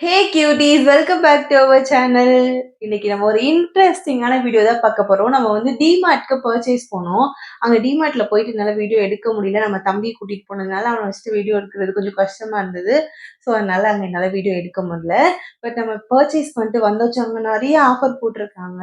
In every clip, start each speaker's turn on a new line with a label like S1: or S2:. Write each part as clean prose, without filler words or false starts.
S1: Hey cuties! Welcome back to our channel. இன்னைக்கு நம்ம ஒரு இன்ட்ரஸ்டிங்கான வீடியோ தான் பார்க்க போறோம். நம்ம வந்து டிமார்ட்க்கு பர்ச்சேஸ் போனோம். அங்க டிமார்ட்ல போயிட்டு என்னால வீடியோ எடுக்க முடியல. நம்ம தம்பிய கூட்டிட்டு போனதுனால, அவன வச்சுட்டு வீடியோ எடுக்கிறது கொஞ்சம் கஷ்டமா இருந்தது. ஸோ, அதனால அங்க என்னால வீடியோ எடுக்க முடியல. பட் நம்ம பர்ச்சேஸ் பண்ணிட்டு வந்தாச்சு. அங்க நெறைய ஆஃபர் போட்டிருக்காங்க.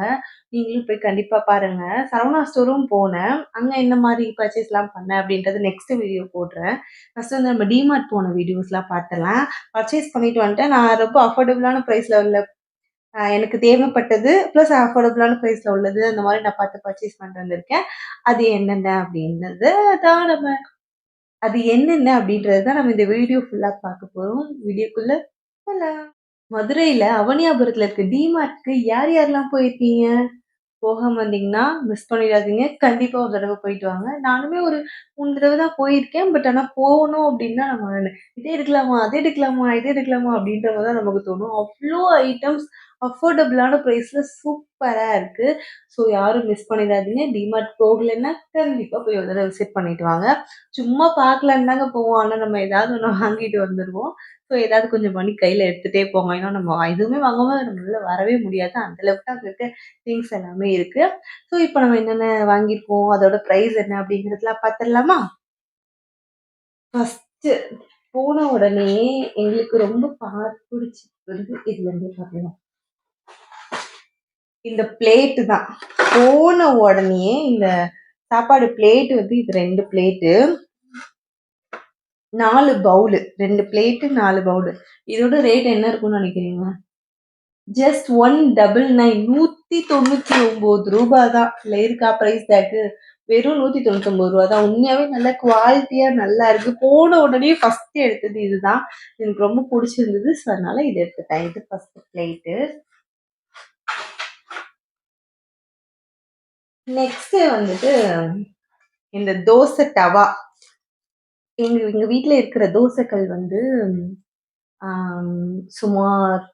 S1: நீங்களும் போய் கண்டிப்பா பாருங்க. சரவணா ஸ்டோரும் போனேன். அங்க என்ன மாரி பர்ச்சேஸ்லாம் பண்ணேன் அப்படின்றது நெக்ஸ்ட் வீடியோ போடுறேன். ஃபர்ஸ்ட் வந்து நம்ம டிமார்ட் போன வீடியோஸ்லாம் பார்த்தரலாம். பர்ச்சேஸ் பண்ணிட்டு வந்துட்டேன். நான் ரொம்ப அஃபோர்டபுளான பிரைஸ்ல உள்ள எனக்கு தேவைப்பட்டது ப்ளஸ் அஃபோர்டபுளான பிரைஸ்ல உள்ளது அந்த மாதிரி நான் பார்த்து பர்ச்சேஸ் பண்ணிட்டு வந்திருக்கேன். அது என்னென்ன அப்படின்றது தான் நம்ம அது என்னென்ன அப்படின்றது தான் நம்ம இந்த வீடியோ ஃபுல்லா பார்க்க போறோம். வீடியோக்குள்ள போலாம். மதுரையில அவனியாபுரத்துல இருக்க டிமார்ட்க்கு யார் யாரெல்லாம் போயிருக்கீங்க? போகாம இருந்தீங்கன்னா, மிஸ் பண்ணிடாதீங்க. கண்டிப்பா ஒரு தடவ போயிட்டு வாங்க. நானுமே ஒரு 3 தடவ தான் போயிருக்கேன். பட் ஆனா போகணும் அப்டின்னா நம்ம இதே எடுக்கலாமா? அதே எடுக்கலாமா? இதே எடுக்கலாமா? அப்டின்ற மாரி தான் நமக்கு தோணும். அவ்ளோ ஐட்டம்ஸ் அஃபோர்டபுளான பிரைஸ்ல சூப்பரா இருக்கு. ஸோ யாரும் மிஸ் பண்ணிடாதீங்க. டிமார்ட் போகலன்னா கண்டிப்பா போய் ஒரு தடவ விசிட் பண்ணிட்டு வாங்க. சும்மா பார்க்கலான்னு தாங்க போவோம். ஆனா நம்ம ஏதாவது ஒண்ணு வாங்கிட்டு வந்துருவோம். ஸோ ஏதாவது கொஞ்சம் மணி கையில எடுத்துட்டே போங்க. ஏன்னா நம்ம எதுவுமே வாங்காம நம்மளால வரவே முடியாது. அந்த அளவுக்கு தான் அங்க இருக்க திங்ஸ் எல்லாமே இருக்கு. ஸோ இப்போ நம்ம என்னென்ன வாங்கியிருக்கோம், அதோட பிரைஸ் என்ன அப்படிங்கிறதெல்லாம் பார்த்துடலாமா? ஃபர்ஸ்ட்டு போன உடனே எங்களுக்கு ரொம்ப புடிச்சது வந்து இதுலருந்தே பார்க்கலாம். இந்த பிளேட்டு தான். போன உடனேயே இந்த சாப்பாடு பிளேட் வந்து இது 2 பிளேட்டு, 4 பவுலு. 2 plate, 4 bowl. இதோட ரேட் என்ன இருக்கும்னு நினைக்கிறீங்க? ஜஸ்ட் 199 ரூபா தான். இதுல இருக்கா பிரைஸ் டேக்கு? வெறும் 199 ரூபா தான். உண்மையாவே நல்ல குவாலிட்டியா நல்லா இருக்கு. போன உடனே ஃபர்ஸ்ட் எடுத்தது இதுதான். எனக்கு ரொம்ப புடிச்சிருந்தது. ஸோ அதனால இத எடுத்துட்டேன். இது ஃபர்ஸ்ட் பிளேட்டு. நெக்ஸ்ட் வந்துட்டு இந்த தோசை தவா. எங்க எங்க வீட்ல இருக்கிற தோசைக்கல் வந்து சுமார்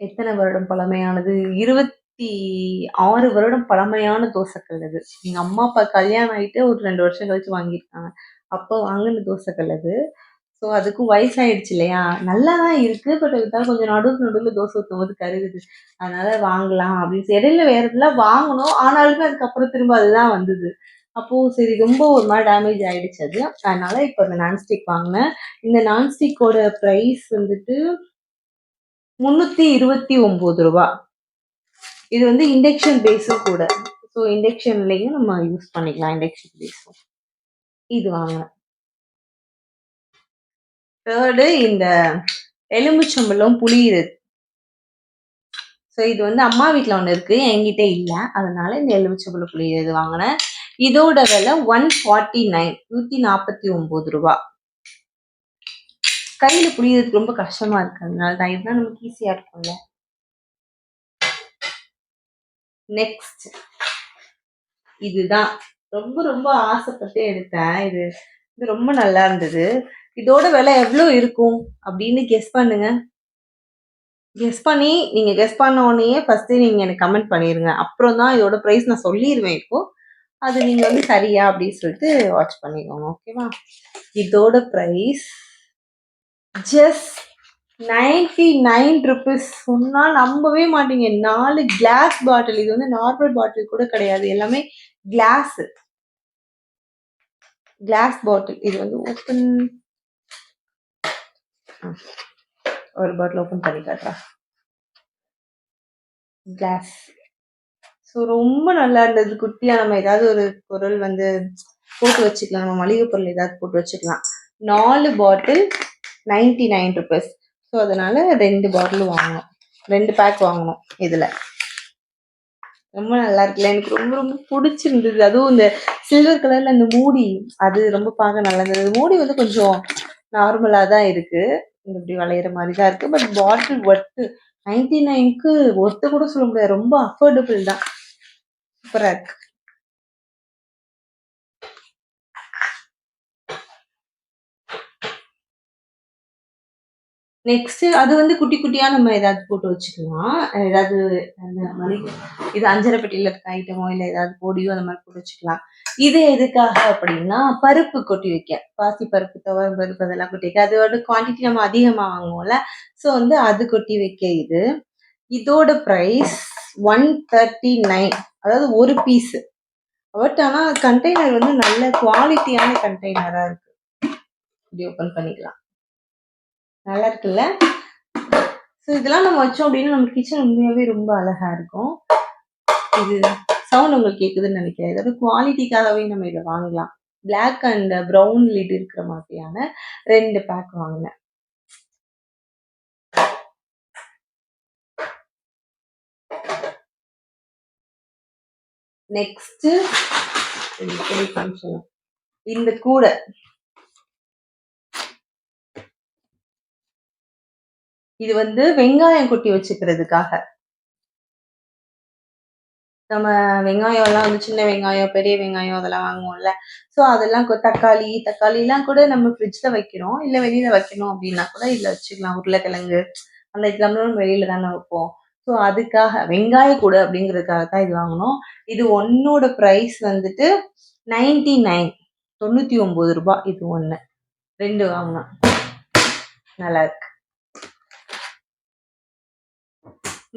S1: எத்தன வருடம் பழமையானது? 26 வருடம் பழமையான தோசைக்கல் அது. எங்க அம்மா, அப்பா கல்யாணம் ஆயிட்டு ஒரு 2 வருஷம் கழிச்சு வாங்கியிருக்காங்க. அப்போ வாங்குன தோசைக்கல் அது. ஸோ அதுக்கும் வயசாயிடுச்சு இல்லையா? நல்லா தான் இருக்கு. பட் இருந்தாலும் கொஞ்சம் நடுவுல தோசை ஊத்தும்போது கருகுது. அதனால வாங்கலாம் அப்படின்னு இடையில வேற இதெல்லாம் வாங்குனோம். ஆனாலுமே அதுக்கப்புறம் திரும்ப அதுதான் வந்தது. அப்போ சரி ரொம்ப ஒரு மாரி டேமேஜ் ஆயிடுச்சு அது. அதனால இப்ப இந்த நான்ஸ்டிக் வாங்குனேன். இந்த நான்ஸ்டிக்கோட பிரைஸ் வந்துட்டு ரூ. 329. இது வந்து இண்டக்ஷன் பேஸும் கூட. ஸோ இண்டக்ஷன்லயும் நம்ம யூஸ் பண்ணிக்கலாம். இண்டக்ஷன் பேஸும். இது வாங்குனேன். 3 இந்த எலுமிச்சம்பழம் புளியுது. ஸோ இது வந்து அம்மா வீட்ல ஒண்ணு இருக்கு. என்கிட்ட இல்ல. அதனால இந்த எலுமிச்சம்பழம் புளியுது வாங்குனேன். இதோட விலை 149 ரூ. 149. கையில புளியறதுக்கு ரொம்ப கஷ்டமா இருக்கு. அதனால தான் இதுதான் நமக்கு ஈஸியா இருக்கும்ல. நெக்ஸ்ட் இதுதான். ரொம்ப ரொம்ப ஆசைப்பட்டு எடுத்தேன். இது இது ரொம்ப நல்லா இருந்தது. இதோட விலை எவ்ளோ இருக்கும் அப்படின்னு கெஸ் பண்ணுங்க. கெஸ் பண்ணி நீங்க கெஸ் பண்ண உடனேயே ஃபர்ஸ்ட் நீங்க எனக்கு கமெண்ட் பண்ணிருங்க. அப்புறம் தான் இதோட பிரைஸ் நான் சொல்லிருவேன் இப்போ. அது நீங்க வந்து சரியா அப்படின்னு சொல்லிட்டு வாட்ச் பண்ணிக்கோங்க. ஓகேவா? இதோட பிரைஸ் ஜஸ்ட் 99 ரூபீஸ். சொன்னா நம்பவே மாட்டீங்க. 4 கிளாஸ் பாட்டில். இது வந்து நார்மல் பாட்டில் கூட கிடையாது. எல்லாமே கிளாஸ். Glass bottle. இது வந்து ஓப்பன் ஒரு பாட்டில் ஓப்பன் பண்ணி காட்டுறேன். கிளாஸ். ஸோ ரொம்ப நல்லா இருந்தது. குட்டியா நம்ம ஏதாவது ஒரு பொருள் வந்து போட்டு வச்சுக்கலாம். நம்ம மளிகை பொருள் ஏதாவது போட்டு வச்சுக்கலாம். 4 பாட்டில் 99 ரூபீஸ். ஸோ அதனால 2 பாட்டில் வாங்கணும். 2 பேக் வாங்கணும் இதுல. ரொம்ப நல்லா இருக்குல்ல. எனக்கு ரொம்ப ரொம்ப புடிச்சிருந்தது. அதுவும் இந்த சில்வர் கலர்ல அந்த மூடி அது ரொம்ப பார்க்க நல்லா இருந்தது. மூடி வந்து கொஞ்சம் நார்மலா தான் இருக்கு. இப்படி வளையிற மாரி தான் இருக்கு. பட் பாட்டில் ஒர்த்து 99க்கு ஒர்த்து கூட சொல்ல முடியாது. ரொம்ப அஃபோர்டபுள் தான். சூப்பரா இருக்கு. நெக்ஸ்ட் அது வந்து குட்டி குட்டியா நம்ம ஏதாவது போட்டு வச்சுக்கலாம். ஏதாவது அந்த மளிகை இது அஞ்சரை பெட்டியில இருக்க ஐட்டமோ, இல்ல ஏதாவது பொடியோ அந்த மாரி போட்டு வச்சுக்கலாம். இது எதுக்காக அப்படின்னா, பருப்பு கொட்டி வைக்க. பாசி பருப்பு, துவரம் பருப்பு அதெல்லாம் கொட்டி வைக்க. அதோட குவான்டிட்டி நம்ம அதிகமா வாங்குவோம்ல. ஸோ வந்து அது கொட்டி வைக்க இது. இதோட பிரைஸ் 139. அதாவது ஒரு பீஸ். பட் ஆனா கண்டெய்னர் வந்து நல்ல குவாலிட்டியான கண்டெய்னரா இருக்கு. இப்படி ஓப்பன் பண்ணிக்கலாம். நல்லா இருக்குல்ல? ஸோ இதெல்லாம் நம்ம வச்சோம் அப்படின்னா நம்ம கிச்சன் உண்மையாவே ரொம்ப அழகா இருக்கும். இது சவுண்ட் உங்களுக்கு கேக்குதுன்னு நினைக்கிறேன். இதோட குவாலிட்டிக்காகவே நம்ம இதை வாங்கலாம். பிளாக் அண்ட் ப்ரௌன் லிட் இருக்கிற மாதிரியான 2 பேக் வாங்கினேன். நெக்ஸ்ட் இந்த கூடை இது வந்து வெங்காயம் கொட்டி வச்சுக்கிறதுக்காக. நம்ம வெங்காயம் எல்லாம் வந்து சின்ன வெங்காயம், பெரிய வெங்காயம் அதெல்லாம் வாங்குவோம்ல. ஸோ அதெல்லாம் தக்காளிலாம் கூட நம்ம ஃப்ரிட்ஜ்ல வைக்கிறோம். இல்ல வெளியில வைக்கணும் அப்படின்னா கூட இதுல வச்சுக்கலாம். உருளைக்கிழங்கு அந்த இதெல்லாம் நம்ம வெளியில தானே வைப்போம். ஸோ அதுக்காக வெங்காய கூடை அப்படிங்கிறதுக்காக தான் இது வாங்கணும். இது ஒன்னோட பிரைஸ் வந்துட்டு 99 ரூபாய். இது ஒண்ணு 2 வாங்கினோம். நல்லா இருக்கு.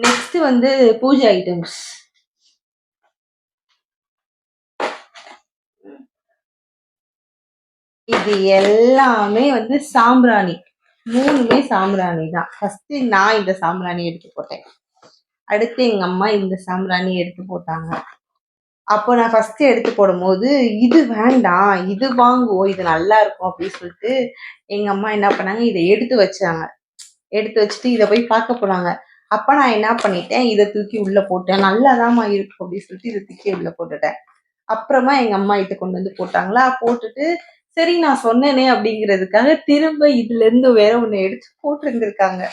S1: நெக்ஸ்ட் வந்து பூஜை ஐட்டம்ஸ். இது எல்லாமே வந்து சாம்பிராணி. 3மே சாம்பிராணி தான். ஃபர்ஸ்ட் நான் இந்த சாம்பிராணி எடுத்து போட்டேன். அடுத்து எங்க அம்மா இந்த சாம்பிராணி எடுத்து போட்டாங்க. அப்போ நான் ஃபர்ஸ்ட் எடுத்து போடும்போது இது வேண்டாம், இது வாங்குவோம், இது நல்லா இருக்கும் அப்படின்னு சொல்லிட்டு எங்க அம்மா என்ன பண்ணாங்க, இதை எடுத்து வச்சாங்க. எடுத்து வச்சுட்டு இதை போய் பார்க்க போனாங்க. அப்ப நான் என்ன பண்ணிட்டேன், இதை தூக்கி உள்ள போட்டேன். நல்லாதாம்மா இருக்கும் அப்படின்னு சொல்லிட்டு இதை தூக்கி உள்ள போட்டுட்டேன். அப்புறமா எங்க அம்மா இதை கொண்டு வந்து போட்டாங்களா, போட்டுட்டு சரி நான் சொன்னேனே அப்படிங்கிறதுக்காக திரும்ப இதுல இருந்து வேற ஒண்ணு எடுத்து போட்டிருந்திருக்காங்க.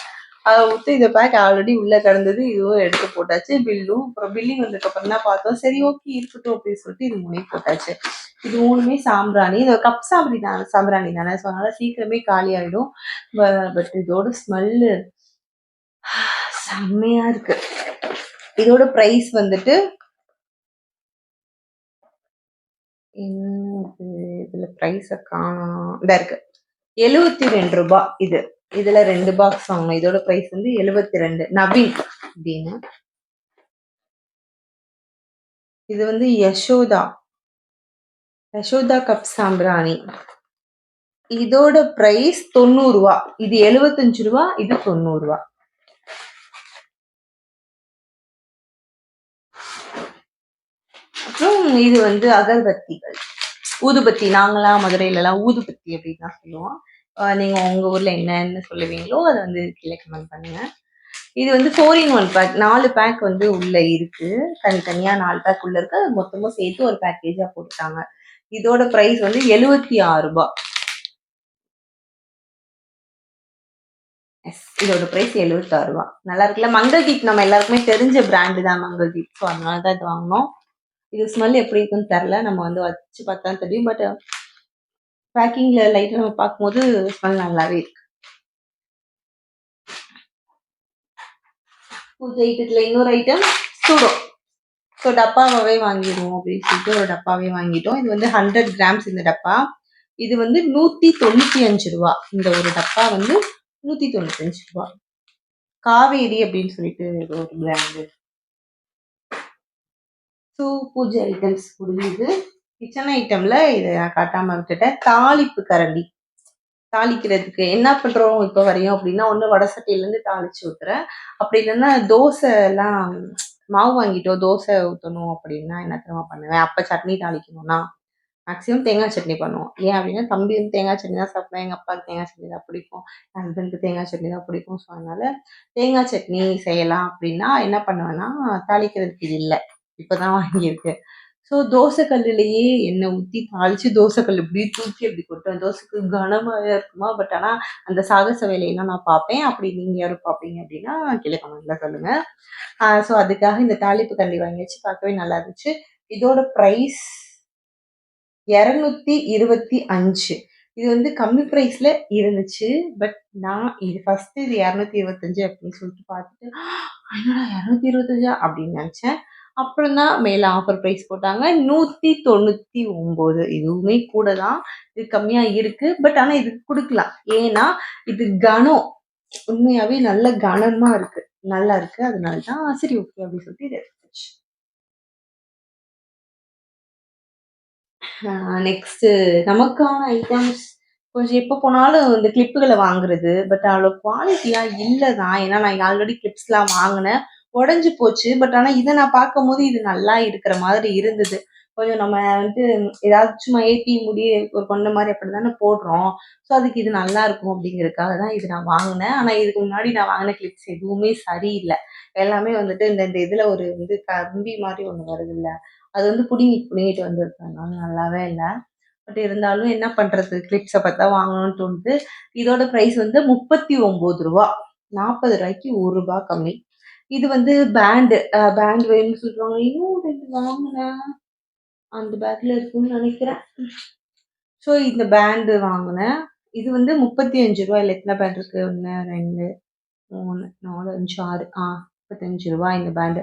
S1: அதை விட்டு இந்த பேக் ஆல்ரெடி உள்ள கிடந்தது, இதுவும் எடுத்து போட்டாச்சு. பில்லும் அப்புறம் பில்லிங் வந்ததுக்கு அப்புறம் தான் பார்த்தோம். சரி ஓகே இருக்கட்டும் அப்படின்னு சொல்லிட்டு இது 3 போட்டாச்சு. இது 3மே சாம்பிராணி. இது கப் சாம்பிராணி தானே, ஸோ அதனால சீக்கிரமே காலி ஆயிடும். பட் இதோட ஸ்மெல்லு செம்மையா இருக்கு. இதோட பிரைஸ் வந்துட்டு இதுல பிரைஸ காணோம். இதா இருக்கு 72 ரூபாய். இதுல 2 பாக்ஸ் வாங்கணும். இதோட பிரைஸ் வந்து 72. நவீன் அப்படின்னு. இது வந்து யசோதா கப் சாம்பிராணி. இதோட பிரைஸ் 90 ரூபாய். இது 75 ரூபாய், இது 90 ரூபாய். அப்புறம் இது வந்து அகர்பத்திகள், ஊதுபத்தி. நாங்களாம் மதுரையில எல்லாம் ஊதுபத்தி அப்படின்னு தான் சொல்லுவோம். நீங்க உங்க ஊர்ல என்னன்னு சொல்லுவீங்களோ அதை வந்து கீழே கமெண்ட் பண்ணுங்க. இது வந்து 4-in-1 பேக். 4 பேக் வந்து உள்ள இருக்கு. தனித்தனியா 4 பேக் உள்ள இருக்கு. அது மொத்தமா சேர்த்து ஒரு பேக்கேஜா போட்டுட்டாங்க. இதோட பிரைஸ் வந்து 76 ரூபாய். இதோட பிரைஸ் 76 ரூபாய். நல்லா இருக்குல்ல. மங்கள்தீப் நம்ம எல்லாருக்குமே தெரிஞ்ச பிராண்டு தான் மங்கள்தீப். ஸோ அதனாலதான் இது வாங்கினோம். இது ஸ்மெல் எப்படி இருக்குன்னு தெரியல. நம்ம வந்து வச்சு பார்த்தா தெரியும். பட் பேக்கிங்ல லைட்டா நம்ம பார்க்கும்போது ஸ்மெல் நல்லாவே இருக்கு. பூஜை ஐட்டத்துல இன்னொரு ஐட்டம் சூடோ. ஸோ டப்பாவே வாங்கிடுவோம் அப்படின்னு சொல்லிட்டு ஒரு டப்பாவே வாங்கிட்டோம். இது வந்து 100 கிராம்ஸ் இந்த டப்பா. இது வந்து 195 ரூபா. இந்த ஒரு டப்பா வந்து 195 ரூபா. காவேரி அப்படின்னு சொல்லிட்டு ஒரு பிராண்டு. ஸோ பூஜை ஐட்டம்ஸ் முடியுது. கிச்சன் ஐட்டம்ல இதை நான் காட்டாம விட்டுட்டேன். தாளிப்பு கரண்டி. தாளிக்கிறதுக்கு என்ன பண்றோம் இப்போ வரையும் அப்படின்னா, ஒண்ணு வடை சட்டியில இருந்து தாளிச்சு ஊத்துறேன். அப்படி இல்லைன்னா தோசை எல்லாம் மாவு வாங்கிட்டோம், தோசை ஊற்றணும் அப்படின்னா என்ன தெரியுமா பண்ணுவேன், அப்போ சட்னி தாளிக்கணும்னா மேக்ஸிமம் தேங்காய் சட்னி பண்ணுவோம். ஏன் அப்படின்னா தம்பி வந்து தேங்காய் சட்னி தான் சாப்பிடுவேன். எங்கள் அப்பாவுக்கு தேங்காய் சட்னி தான் பிடிக்கும். என் ஹஸ்பண்டுக்கு தேங்காய் சட்னி தான் பிடிக்கும். ஸோ அதனால தேங்காய் சட்னி செய்யலாம் அப்படின்னா என்ன பண்ணுவேன்னா, தாளிக்கிறதுக்கு இது இல்லை, இப்போ தான் வாங்கியிருக்கு. ஸோ தோசை கல்லுலேயே எண்ணெய் ஊற்றி தாளிச்சு தோசை கல் இப்படி தூக்கி அப்படி கொட்டுவேன். தோசைக்கு கனமாக இருக்குமா, பட் ஆனால் அந்த சாகச வேலையெல்லாம் நான் பார்ப்பேன். அப்படி நீங்கள் யாரும் பார்ப்பீங்க அப்படின்னா கீழே கமெண்ட்ல சொல்லுங்க. ஸோ அதுக்காக இந்த தாளிப்பு கரண்டி வாங்கி வச்சு பார்க்கவே நல்லா இருந்துச்சு. இதோட ப்ரைஸ் 225. இது வந்து கம்மி ப்ரைஸ்ல இருந்துச்சு. பட் நான் இது ஃபர்ஸ்ட்டு இது 225 அப்படின்னு சொல்லிட்டு பார்த்துட்டு, என்னடா 225 அப்படின்னு நெனச்சேன். அப்புறம் தான் மேல ஆஃபர் ப்ரைஸ் போட்டாங்க. 199 இதுவுமே கூட தான். இது கம்மியா இருக்கு. பட் ஆனா இதுக்கு குடுக்கலாம். ஏன்னா, இது கனம். உண்மையாவே நல்ல கனமா இருக்கு. நல்லா இருக்கு. அதனால தான் சரி ஓகே அப்படின்னு சொல்லிட்டு இத எடுத்தாச்சு. நெக்ஸ்ட்டு நமக்கான ஐட்டம்ஸ் கொஞ்சம் எப்போ போனாலும் இந்த கிளிப்புகள வாங்குறது. பட் அவ்வளோ குவாலிட்டியா இல்ல தான். ஏன்னா நான் ஆல்ரெடி கிளிப்ஸ்லாம் வாங்குனேன். உடைஞ்சு போச்சு. பட் ஆனா இத நான் பார்க்கும்போது இது நல்லா இருக்கிற மாதிரி இருந்தது. கொஞ்சம் நம்ம வந்து ஏதாவது சும்மா ஏத்தி முடி ஒரு கொண்ட மாரி அப்படி தானே போடுறோம். ஸோ அதுக்கு இது நல்லாருக்கும் அப்படிங்கிறதுக்காக தான் இது நான் வாங்குனேன். ஆனா இதுக்கு முன்னாடி நான் வாங்குன கிளிப்ஸ் எதுவுமே சரியில்ல. எல்லாமே வந்துட்டு இந்த இந்த இதுல ஒரு வந்து கம்பி மாரி ஒண்ணு வருதுல்ல. அது வந்து புடுங்கிட்டு புடுங்கிட்டு வந்திருக்கு. அதனால நல்லாவே இல்ல. பட் இருந்தாலும் என்ன பண்றது? கிளிப்ஸ பார்த்தா வாங்கணும்னு தோணுது. இதோட பிரைஸ் வந்து ரூ. 39 ரூ. 40க்கு ரூ. 1 கம்மி. இது வந்து பேண்ட் வேணும்னு சொல்றாங்க. இன்னும் 2 வாங்குனேன். அந்த பேக்ல இருக்குன்னு நெனைக்கிறேன். ஸோ இந்த பேண்ட் வாங்குனேன். இது வந்து ரூ. 35 இதுல எத்தன பேண்ட் இருக்கு? 1, 2, 3, 4, 5, 6 ரூ. 35 இந்த பேண்டு.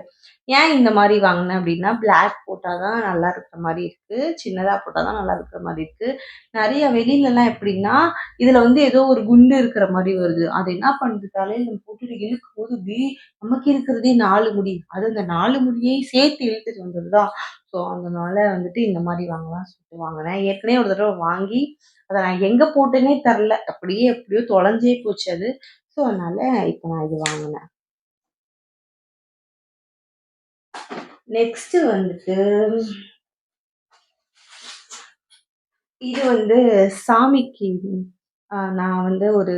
S1: ஏன் இந்த மாரி வாங்குனேன் அப்டின்னா, பிளாக் போட்டா தான் நல்லா இருக்கிற மாரி இருக்கு. சின்னதா போட்டா தான் நல்லா இருக்கிற மாரி இருக்கு. நெறைய வெளிலலாம் எப்டின்னா, இதுல வந்து ஏதோ ஒரு குண்டு இருக்கிற மாரி வருது. அது என்ன பண்ணுது தலையில போட்டுட்டு இழுக்கும்போது நமக்கு இருக்கிறதே 4 முடி. அது அந்த 4 முடியையும் சேர்த்து இழுத்துட்டு வந்துருதா. ஸோ அதனால வந்துட்டு இந்த மாரி வாங்கலாம்னு சொல்லிட்டு வாங்குனேன். ஏற்கனவே ஒரு தடவ வாங்கி, அத நான் எங்க போட்டேன்னே தெர்ல. அப்படியே எப்படியோ தொலைஞ்சே போச்சு அது. ஸோ அதனால இப்ப நான் இது வாங்குனேன். நெக்ஸ்ட்டு வந்துட்டு, இது வந்து சாமிக்கு நான் வந்து ஒரு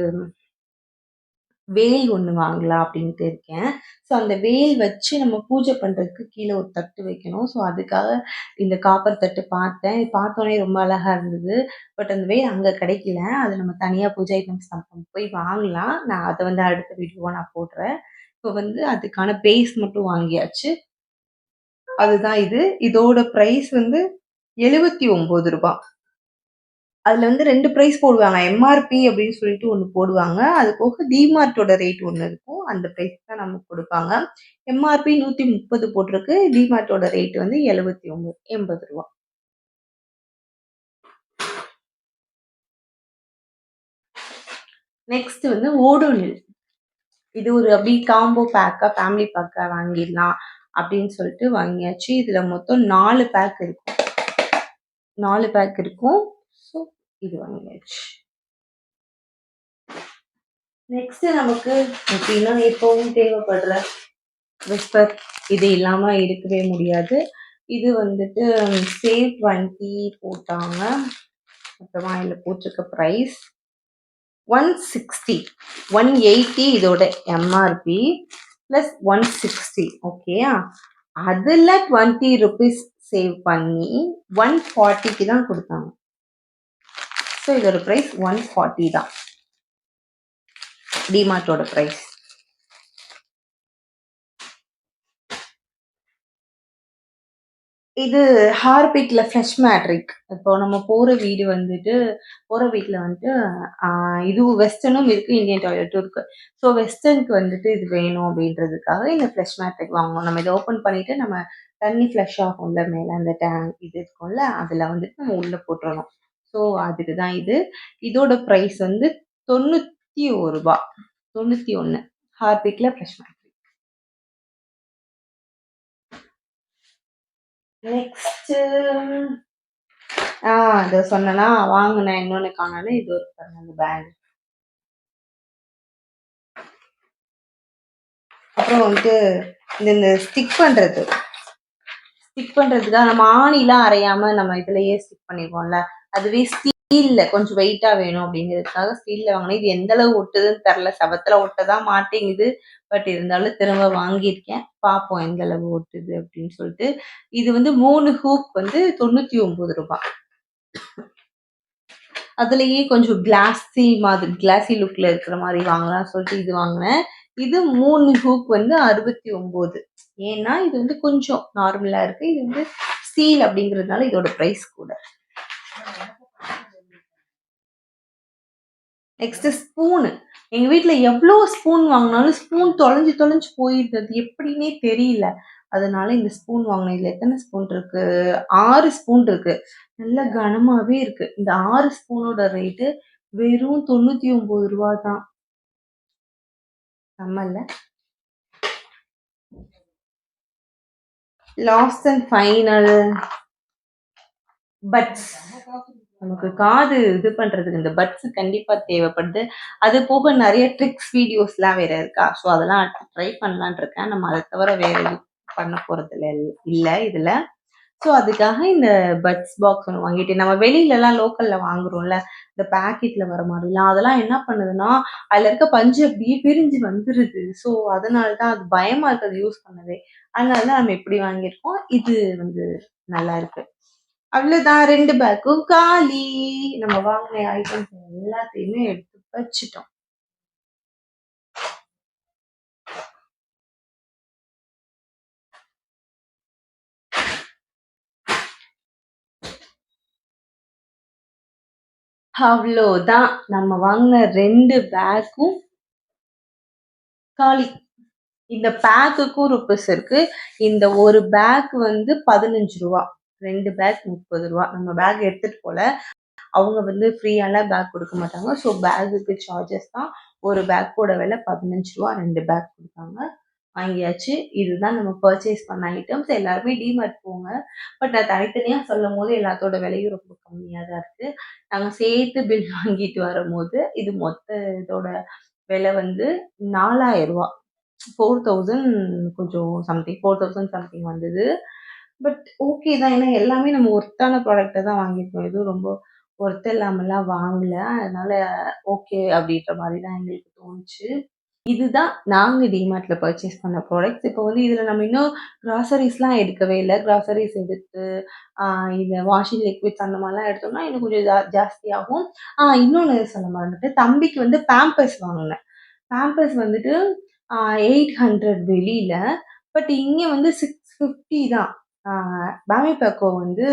S1: வேல் ஒண்ணு வாங்கலாம் அப்டின்ட்டு இருக்கேன். ஸோ அந்த வேல் வச்சு நம்ம பூஜை பண்றதுக்கு கீழ ஒரு தட்டு வைக்கணும். ஸோ அதுக்காக இந்த காப்பர் தட்டு பார்த்தேன். பார்த்தோனே ரொம்ப அழகா இருந்தது. பட் அந்த வேல் அங்க கிடைக்கல. அது நம்ம தனியா பூஜை ஐட்டம்ஸ் நம்ம போய் வாங்கலாம். நான் அத வந்து அடுத்த வீடியோவா நான் போடுறேன். இப்போ வந்து அதுக்கான பேஸ் மட்டும் வாங்கியாச்சு. அதுதான் இது. இதோட பிரைஸ் வந்து ரூ. 79. அதுல வந்து 2 பிரைஸ் போடுவாங்க. எம்.ஆர்.பி அப்படின்னு சொல்லிட்டு ஒண்ணு போடுவாங்க. அது போக டிமார்ட்டோட ரேட் ஒண்ணு இருக்கும். அந்த பிரைஸ் தான் நமக்கு குடுப்பாங்க. எம்.ஆர்.பி 130 போட்டிருக்கு. டிமார்ட்டோட ரேட் வந்து 79 ரூ. 80. நெக்ஸ்ட் வந்து ஓடோனில். இது ஒரு அப்படியே காம்போ பேக்கா, ஃபேமிலி பேக்கா வாங்கிடலாம் அப்படின்னு சொல்லிட்டு வாங்கியாச்சு. இதுல மொத்தம் 4 பேக் இருக்கும். 4 பேக் இருக்கும். ஸோ இது வாங்கியாச்சு. நெக்ஸ்ட் நமக்கு எப்படின்னா எப்பவும் தேவைப்படுற விஸ்பர் இது இல்லாம இருக்கவே முடியாது. இது வந்துட்டு சேவ் 20 போட்டாங்க. அப்புறமா இதுல போட்டிருக்க பிரைஸ் 160 180 இதோட எம்ஆர்பி பிளஸ் 160 ஓகேயா. அதுல 20 ருபீஸ் சேவ் பண்ணி 140க்கு தான் கொடுத்தாங்க. ஸோ இதோட பிரைஸ் 140 தான் டிமார்ட்டோட பிரைஸ். இது ஹார்பிக்ல ஃப்ரெஷ் மேட்ரிக். இப்போ நம்ம போற வீட்ல வந்துட்டு இதுவும் வெஸ்டர்னும் இருக்கு, இந்தியன் டாய்லெட்டும் இருக்கு. ஸோ வெஸ்டர்னுக்கு வந்துட்டு இது வேணும் அப்படின்றதுக்காக இந்த ஃப்ரெஷ் மேட்ரிக் வாங்கணும். நம்ம இத ஓப்பன் பண்ணிட்டு நம்ம தண்ணி ஃப்ளஷ் ஆகும்ல மேல அந்த டேங்க் இது இருக்கும்ல, அதுல வந்துட்டு நம்ம உள்ள போட்டுறணும். ஸோ அதுக்கு தான் இது. இதோட பிரைஸ் வந்து ரூ. 91 91 ஹார்பிக்ல ஃப்ரெஷ் மேட்ரிக். நெக்ஸ்ட்டு இத சொன்னேனா வாங்குனேன். இன்னொன்னு காணோன்னு இது ஒரு பாருங்க அந்த பேக். அப்புறம் வந்துட்டு இந்த ஸ்டிக் பண்றதுக்காக நம்ம ஆணிலாம் அரையாம நம்ம இதுலயே ஸ்டிக் பண்ணிருவோம்ல. அதுவே ஸ்டீல்ல கொஞ்சம் வெயிட்டா வேணும் அப்படிங்கிறதுக்காக ஸ்டீல்ல வாங்கினேன். இது எந்த அளவு ஒட்டுதுன்னு தெரியல. செவத்துல ஒட்டதான் மாட்டேங்குது. பட் இருந்தாலும் திரும்ப வாங்கியிருக்கேன். பார்ப்போம் எந்த அளவு ஒட்டுது அப்படின்னு சொல்லிட்டு. இது வந்து 3 ஹூக் வந்து ரூ. 99. அதுலயே கொஞ்சம் கிளாஸி லுக்ல இருக்கிற மாரி வாங்கலாம்னு சொல்லிட்டு இது வாங்குனேன். இது 3 ஹூக் வந்து 69. ஏன்னா, இது வந்து கொஞ்சம் நார்மலா இருக்கு. இது வந்து ஸ்டீல் அப்படிங்கிறதுனால இதோட பிரைஸ் கூட. Next spoon. எங்க வீட்ல எவ்ளோ ஸ்பூன் வாங்குனாலும் ஸ்பூன் தொலைஞ்சு தொலைஞ்சு போயிடுது. அது எப்படின்னே தெரியல. அதனால இந்த ஸ்பூன் வாங்குனேன். இதுல எத்தன ஸ்பூன் இருக்கு? 6 ஸ்பூன் இருக்கு. நல்ல கனமாவே இருக்கு. இந்த 6 ஸ்பூனோட ரேட்டு வெறும் ரூ. 99 தான். செம்மல்ல. Last and final buds. நமக்கு காது இது பண்றதுக்கு இந்த பட்ஸ் கண்டிப்பா தேவைப்படுது. அது போக நெறைய ட்ரிக்ஸ் வீடியோஸ்லாம் வேற இருக்கா. ஸோ அதெல்லாம் ட்ரை பண்ணலான்னு இருக்கேன். நம்ம அத தவிர வேற எதுவும் பண்ண போறதில்ல இல்ல இதுல. ஸோ அதுக்காக இந்த பட்ஸ் பாக்ஸ் ஒண்ணு வாங்கிட்டேன். நம்ம வெளிலலாம் லோக்கல்ல வாங்குறோம்ல, இந்த பாக்கெட்ல வர மாதிரிலாம் அதெல்லாம் என்ன பண்ணுதுன்னா, அதுல இருக்க பஞ்சு அப்படியே பிரிஞ்சு வந்துருது. ஸோ அதனால தான் அது பயமா இருக்கு அது யூஸ் பண்ணவே. அதனால தான் நம்ம இப்படி வாங்கியிருக்கோம். இது வந்து நல்லா இருக்கு. அவ்வளோதான் 2 பேக்கும் காலி. நம்ம வாங்குன ஐட்டம்ஸ் எல்லாத்தையுமே எடுத்து வச்சுட்டோம். அவ்வளோதான். நம்ம வாங்குன 2 பேக்கும் காலி. இந்த பேக்குக்கும் ருப்பீஸ் இருக்கு. இந்த ஒரு பேக் வந்து ரூ. 15. 2 பேக் ரூ. 30. நம்ம பேக் எடுத்துட்டு போல. அவங்க வந்து ஃப்ரீயாலாம் பேக் குடுக்க மாட்டாங்க. ஸோ பேக்குக்கு சார்ஜஸ் தான். ஒரு பேக்கோட விலை ரூ. 15. 2 பேக் குடுத்தாங்க. வாங்கியாச்சு. இதுதான் நம்ம பர்ச்சேஸ் பண்ண ஐட்டம்ஸ். எல்லாருமே டிமார்ட் போங்க. பட் நான் தனித்தனியா சொல்லும்போது எல்லாத்தோட விலையும் ரொம்ப கம்மியா தான் இருக்கு. நாங்க சேர்த்து பில் வாங்கிட்டு வரும்போது, இது மொத்த இதோட விலை வந்து ரூ. 4000. 4000 கொஞ்சம் சம்திங் 4000 சம்திங் வந்தது. பட் ஓகே தான். ஏன்னா எல்லாமே நம்ம ஒர்த்தான ப்ராடக்ட்ட தான் வாங்கியிருக்கோம். எதுவும் ரொம்ப ஒர்த் இல்லாமலாம் வாங்கல. அதனால ஓகே அப்படின்ற மாரி தான் எங்களுக்கு தோணுச்சு. இதுதான் நாங்க டிமார்ட்ல பர்ச்சேஸ் பண்ண ப்ராடக்ட்ஸ். இப்போ வந்து இதுல நம்ம இன்னும் கிராசரிஸ்லாம் எடுக்கவே இல்ல. கிராசரிஸ் எடுத்து ஆ இந்த வாஷிங் லிக்விட்ஸ் அந்த மாரிலாம் எடுத்தோம்னா, இன்னும் கொஞ்சம் ஜாஸ்தியாகும். இன்னொன்னு சொல்ல மறந்துட்டேன். தம்பிக்கு வந்து பேம்பர்ஸ் வாங்குனேன். பேம்பர்ஸ் வந்துட்டு 800 வெளியில. பட் இங்க வந்து 650 தான். ஆ பேமி பேக்கோ வந்து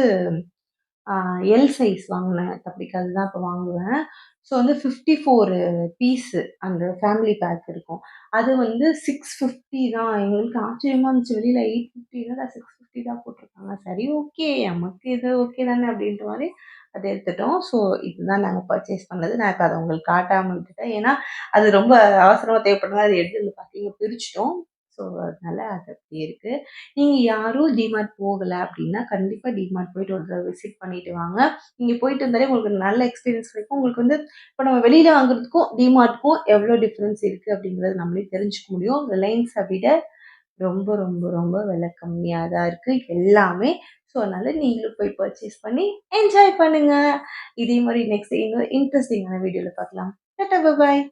S1: ஆ எல் சைஸ் வாங்குனேன். தம்பிக்கு அதுதான் இப்ப வாங்குவேன். ஸோ வந்து 54 பீஸு அந்த ஃபேமிலி பேக் இருக்கும். அது வந்து 650 தான். எங்களுக்கு ஆச்சரியமா இருந்துச்சு. வெளியில 850 என்னடா 650 தான் போட்டிருக்காங்க. சரி ஓகே. நமக்கு இது ஓகே தானே அப்படின்ற மாரி அத எடுத்துட்டோம். ஸோ இதுதான் நாங்க பர்ச்சேஸ் பண்ணது. நான் இப்ப அத உங்களுக்கு காட்டாம விட்டுட்டேன். ஏன்னா, அது ரொம்ப அவசரமா தேவைப்பட்டனால அத எடுத்து வந்து பார்த்தீங்க பிரிச்சுட்டோம். ஸோ அதனால அது அப்படி இருக்கு. நீங்க யாரும் டிமார்ட் போகல அப்படின்னா, கண்டிப்பா டிமார்ட் போயிட்டு ஒரு தடவ விசிட் பண்ணிட்டு வாங்க. நீங்க போயிட்டு வந்தாலே உங்களுக்கு நல்ல எக்ஸ்பீரியன்ஸ் கிடைக்கும். உங்களுக்கு வந்து இப்ப நம்ம வெளியில வாங்குறதுக்கும், டிமார்ட்க்கும் எவ்வளோ டிஃபரன்ஸ் இருக்கு அப்படிங்கிறது நம்மளே தெரிஞ்சுக்க முடியும். ரிலையன்ஸ விட ரொம்ப, ரொம்ப, ரொம்ப விலை கம்மியா தான் இருக்கு எல்லாமே. ஸோ அதனால நீங்களும் போய் பர்ச்சேஸ் பண்ணி என்ஜாய் பண்ணுங்க. இதே மாரி நெக்ஸ்ட் இன்னொரு இன்ட்ரஸ்டிங்கான வீடியோல பார்க்கலாம். டாட்டா, பாய் பாய்.